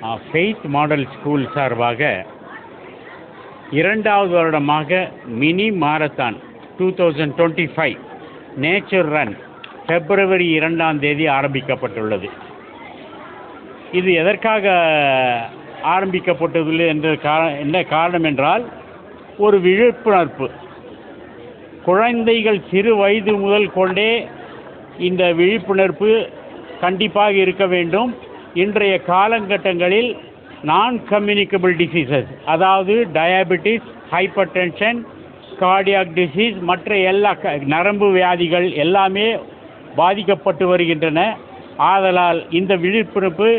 Faith model school சார்பாக 2வது வருடமாக மினி மாரத்தான் 2025 நேச்சர் ரன் பிப்ரவரி 2ஆம் தேதி ஆரம்பிக்கப்பட்டுள்ளது. இது எதற்காக ஆரம்பிக்கப்பட்டது என்ன காரணம் என்றால், ஒரு விழிப்புணர்வு. குழந்தைகள் சிறு வயது முதல் கொண்டே இந்த விழிப்புணர்வு கண்டிப்பாக இருக்க வேண்டும். இன்றைய காலகட்டங்களில் நான் கம்யூனிகபிள் டிசீசஸ், அதாவது diabetes, hyper tension, cardiac disease, மற்ற எல்லா நரம்பு வியாதிகள் எல்லாமே பாதிக்கப்பட்டு வருகின்றன. ஆதலால் இந்த விழிப்புணர்வு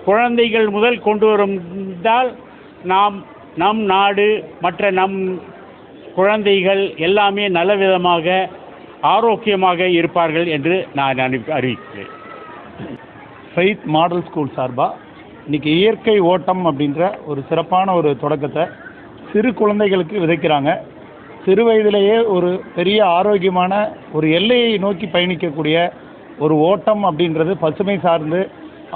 குழந்தைகள் முதல் கொண்டு வந்தால் நம் நாடு மற்ற நம் குழந்தைகள் எல்லாமே நல்லவிதமாக ஆரோக்கியமாக இருப்பார்கள் என்று நான் அறிவிக்கிறேன். ஃபெய்த் மாடல் ஸ்கூல் சார்பாக இன்றைக்கி இயற்கை ஓட்டம் அப்படின்ற ஒரு சிறப்பான ஒரு தொடக்கத்தை சிறு குழந்தைகளுக்கு விதைக்கிறாங்க. சிறு வயதிலேயே ஒரு பெரிய ஆரோக்கியமான ஒரு எல்லையை நோக்கி பயணிக்கக்கூடிய ஒரு ஓட்டம் அப்படின்றது பசுமை சார்ந்து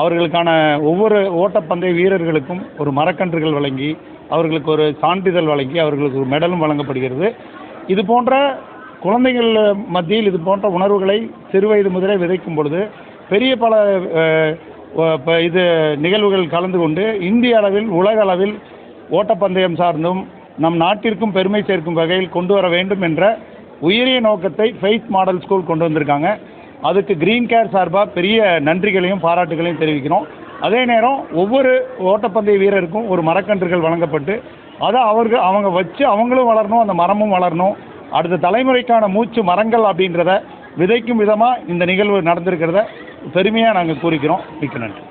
அவர்களுக்கான ஒவ்வொரு ஓட்டப்பந்தய வீரர்களுக்கும் ஒரு மரக்கன்றுகள் வழங்கி, அவர்களுக்கு ஒரு சான்றிதழ் வழங்கி, அவர்களுக்கு ஒரு மெடலும் வழங்கப்படுகிறது. இது போன்ற குழந்தைகள் மத்தியில் இது போன்ற உணர்வுகளை சிறு வயது முதலே விதைக்கும் பொழுது பெரிய பல நிகழ்வுகள் கலந்து கொண்டு இந்திய அளவில் உலக அளவில் ஓட்டப்பந்தயம் சார்ந்தும் நம் நாட்டிற்கும் பெருமை சேர்க்கும் வகையில் கொண்டு வர வேண்டும் என்ற உயரிய நோக்கத்தை ஃபெய்த் மாடல் ஸ்கூல் கொண்டு வந்திருக்காங்க. அதுக்கு கிரீன் கேர் சார்பாக பெரிய நன்றிகளையும் பாராட்டுகளையும் தெரிவிக்கிறோம். அதே நேரம் ஒவ்வொரு ஓட்டப்பந்தய வீரருக்கும் ஒரு மரக்கன்றுகள் வழங்கப்பட்டு அதை அவங்க வச்சு அவங்களும் வளரணும், அந்த மரமும் வளரணும். அடுத்த தலைமுறைக்கான மூச்சு மரங்கள் அப்படின்றத விதைக்கும் விதமாக இந்த நிகழ்வு நடந்திருக்கிறத பெருமையாக நாங்கள் கூறிக்கிறோம். மிக்க நன்றி.